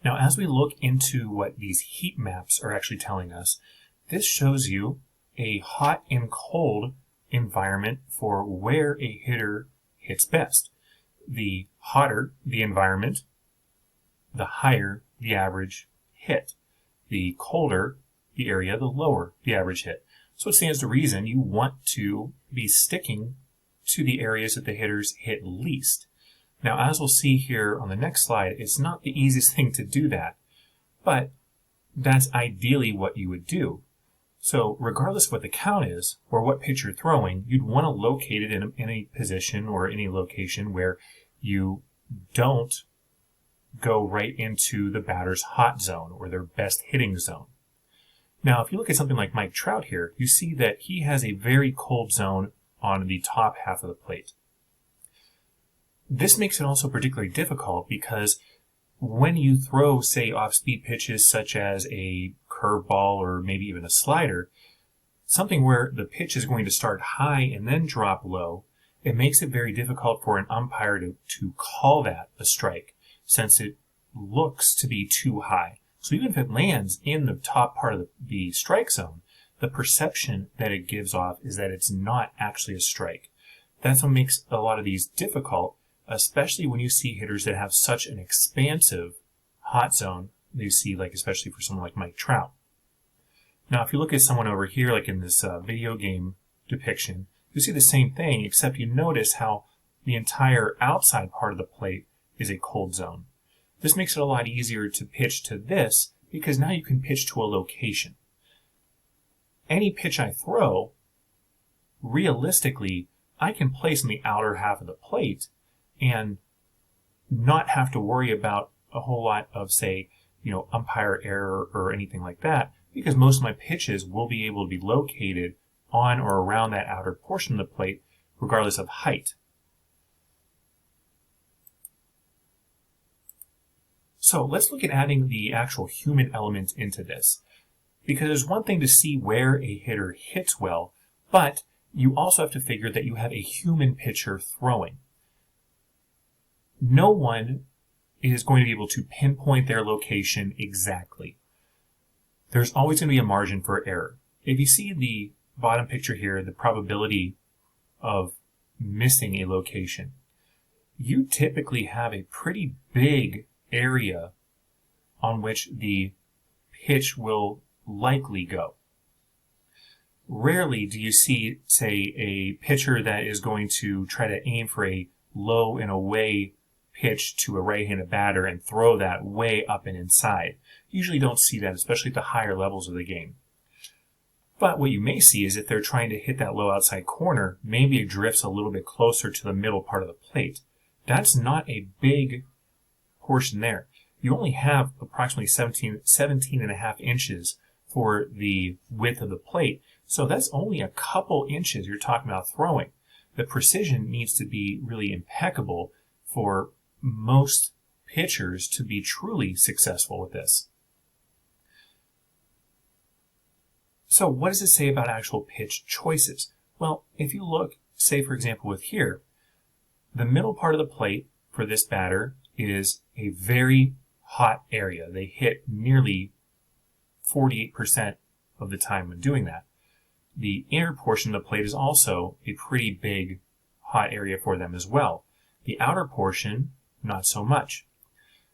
Now, as we look into what these heat maps are actually telling us, this shows you a hot and cold environment for where a hitter hits best. The hotter the environment, the higher the average hit. The colder the area, the lower the average hit. So it stands to reason you want to be sticking to the areas that the hitters hit least. Now, as we'll see here on the next slide, it's not the easiest thing to do that, but that's ideally what you would do. So regardless of what the count is or what pitch you're throwing, you'd want to locate it in a position or any location where you don't go right into the batter's hot zone or their best hitting zone. Now, if you look at something like Mike Trout here, you see that he has a very cold zone on the top half of the plate. This makes it also particularly difficult because when you throw, say, off-speed pitches such as a curveball or maybe even a slider, something where the pitch is going to start high and then drop low, it makes it very difficult for an umpire to call that a strike since it looks to be too high. So even if it lands in the top part of the strike zone, the perception that it gives off is that it's not actually a strike. That's what makes a lot of these difficult, especially when you see hitters that have such an expansive hot zone that you see, like especially for someone like Mike Trout. Now, if you look at someone over here, like in this video game depiction, you see the same thing, except you notice how the entire outside part of the plate is a cold zone. This makes it a lot easier to pitch to this because now you can pitch to a location. Any pitch I throw, realistically, I can place on the outer half of the plate and not have to worry about a whole lot of, say, umpire error or anything like that, because most of my pitches will be able to be located on or around that outer portion of the plate, regardless of height. So let's look at adding the actual human element into this, because there's one thing to see where a hitter hits well, but you also have to figure that you have a human pitcher throwing. No one is going to be able to pinpoint their location exactly. There's always going to be a margin for error. If you see the bottom picture here, the probability of missing a location, you typically have a pretty big area on which the pitch will likely go. Rarely do you see, say, a pitcher that is going to try to aim for a low and away pitch to a right-handed batter and throw that way up and inside. You usually don't see that, especially at the higher levels of the game. But what you may see is if they're trying to hit that low outside corner, maybe it drifts a little bit closer to the middle part of the plate. That's not a big portion there. You only have approximately 17 and a half inches for the width of the plate. So that's only a couple inches you're talking about throwing. The precision needs to be really impeccable for most pitchers to be truly successful with this. So what does it say about actual pitch choices? Well, if you look, say for example with here, the middle part of the plate for this batter is a very hot area. They hit nearly 48% of the time when doing that. The inner portion of the plate is also a pretty big hot area for them as well. The outer portion, not so much.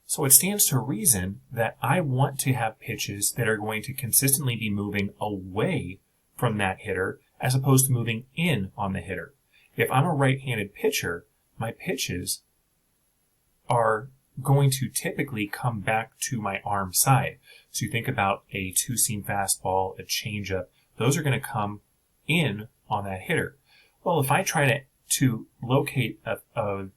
So it stands to reason that I want to have pitches that are going to consistently be moving away from that hitter as opposed to moving in on the hitter. If I'm a right-handed pitcher, my pitches are going to typically come back to my arm side. So you think about a two-seam fastball, a changeup, those are going to come in on that hitter. Well, if I try to locate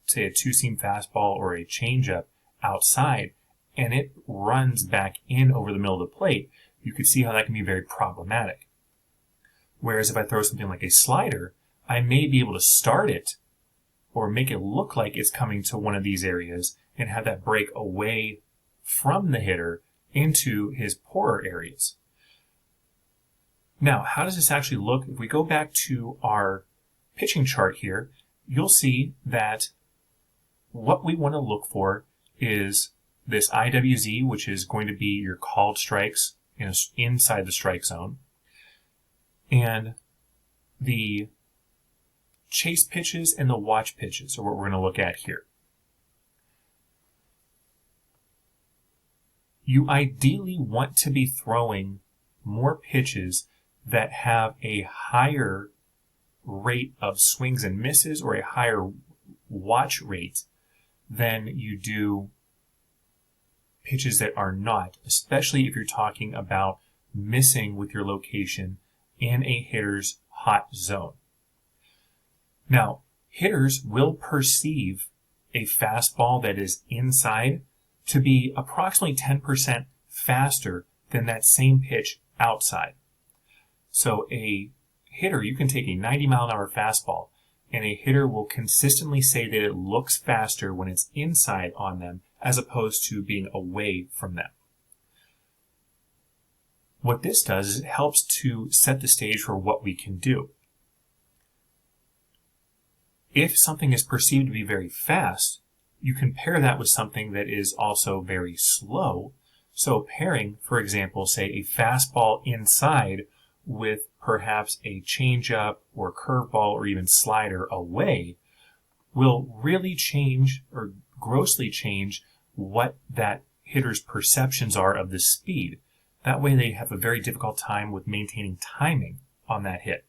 say a two-seam fastball or a changeup outside and it runs back in over the middle of the plate, you can see how that can be very problematic. Whereas if I throw something like a slider, I may be able to start it or make it look like it's coming to one of these areas and have that break away from the hitter into his poorer areas. Now, how does this actually look? If we go back to our pitching chart here, you'll see that what we want to look for is this IWZ, which is going to be your called strikes inside the strike zone, and the chase pitches and the watch pitches are what we're going to look at here. You ideally want to be throwing more pitches that have a higher rate of swings and misses or a higher watch rate than you do pitches that are not, especially if you're talking about missing with your location in a hitter's hot zone. Now, hitters will perceive a fastball that is inside to be approximately 10% faster than that same pitch outside. So a hitter, you can take a 90-mile-an-hour fastball, and a hitter will consistently say that it looks faster when it's inside on them as opposed to being away from them. What this does is it helps to set the stage for what we can do. If something is perceived to be very fast, you can pair that with something that is also very slow. So pairing, for example, say a fastball inside with perhaps a changeup or curveball or even slider away will really change or grossly change what that hitter's perceptions are of the speed. That way they have a very difficult time with maintaining timing on that hit.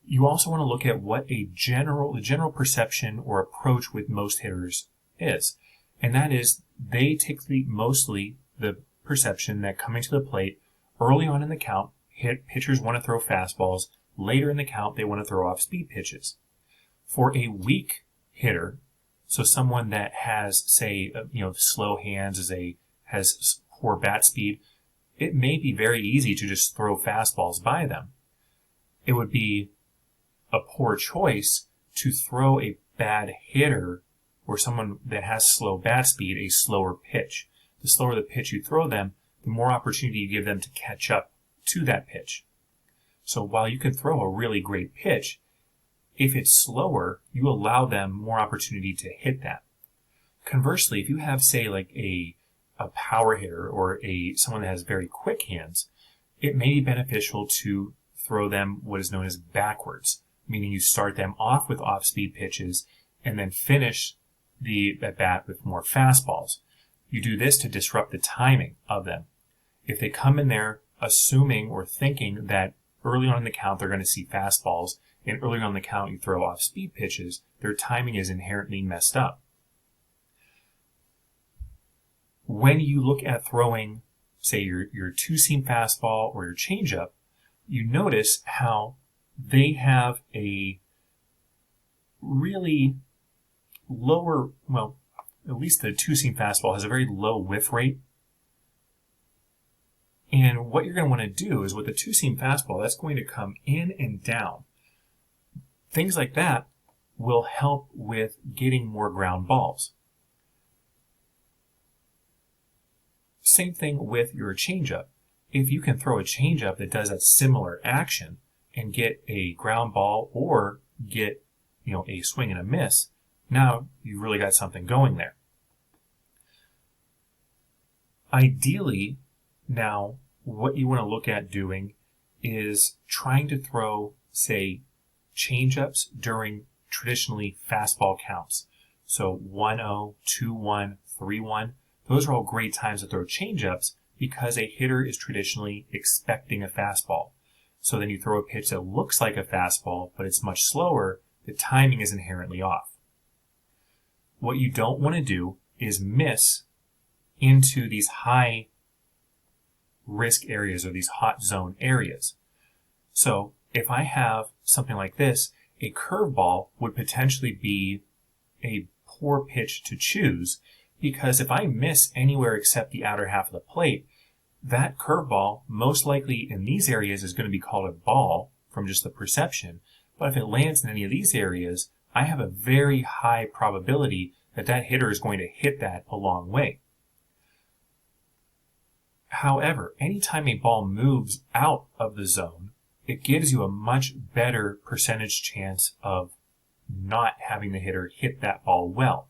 You also want to look at what the general perception or approach with most hitters is. And that is they take mostly the perception that coming to the plate early on in the count, pitchers want to throw fastballs. Later in the count, they want to throw off-speed pitches. For a weak hitter, so someone that has, say, slow hands, has poor bat speed, it may be very easy to just throw fastballs by them. It would be a poor choice to throw a bad hitter or someone that has slow bat speed a slower pitch. The slower the pitch you throw them, the more opportunity you give them to catch up to that pitch. So while you can throw a really great pitch, if it's slower, you allow them more opportunity to hit that. Conversely, if you have, say, like a power hitter or someone that has very quick hands, it may be beneficial to throw them what is known as backwards, meaning you start them off with off-speed pitches and then finish the at-bat with more fastballs. You do this to disrupt the timing of them. If they come in there assuming or thinking that early on in the count they're going to see fastballs, and early on in the count you throw off-speed pitches, their timing is inherently messed up. When you look at throwing, say, your two-seam fastball or your changeup, you notice how they have a really lower, well, at least the two-seam fastball has a very low whiff rate. And what you're going to want to do is with the two-seam fastball, that's going to come in and down. Things like that will help with getting more ground balls. Same thing with your changeup. If you can throw a changeup that does that similar action and get a ground ball or get, a swing and a miss, now you've really got something going there. Ideally, now what you want to look at doing is trying to throw, say, changeups during traditionally fastball counts. So 1-0, 2-1, 3-1. Those are all great times to throw changeups because a hitter is traditionally expecting a fastball. So then you throw a pitch that looks like a fastball, but it's much slower. The timing is inherently off. What you don't want to do is miss into these high risk areas or these hot zone areas. So if I have something like this, a curveball would potentially be a poor pitch to choose, because if I miss anywhere except the outer half of the plate, that curveball most likely in these areas is going to be called a ball from just the perception. But if it lands in any of these areas, I have a very high probability that that hitter is going to hit that a long way. However, anytime a ball moves out of the zone, it gives you a much better percentage chance of not having the hitter hit that ball well.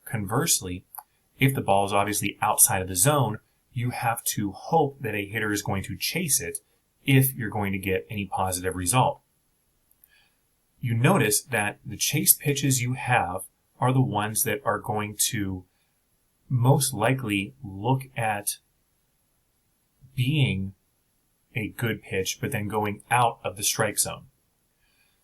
Conversely, If the ball is obviously outside of the zone, you have to hope that a hitter is going to chase it if you're going to get any positive result. You notice that the chase pitches you have are the ones that are going to most likely look at being a good pitch, but then going out of the strike zone.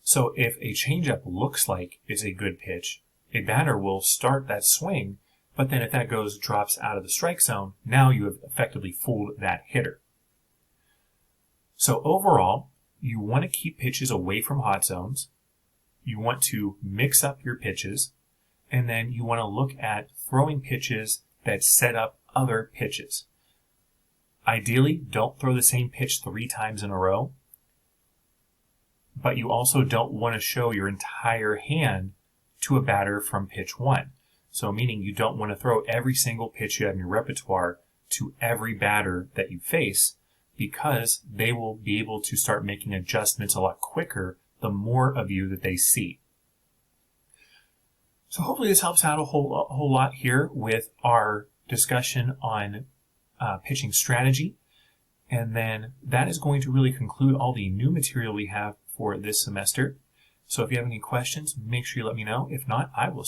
So if a changeup looks like it's a good pitch, a batter will start that swing, but then if that drops out of the strike zone, now you have effectively fooled that hitter. So overall, you want to keep pitches away from hot zones. You want to mix up your pitches, and then you want to look at throwing pitches that set up other pitches. Ideally, don't throw the same pitch 3 times in a row, but you also don't want to show your entire hand to a batter from pitch 1. So meaning you don't want to throw every single pitch you have in your repertoire to every batter that you face, because they will be able to start making adjustments a lot quicker the more of you that they see. So hopefully this helps out a whole lot here with our discussion on pitching strategy. And then that is going to really conclude all the new material we have for this semester. So if you have any questions, make sure you let me know. If not, I will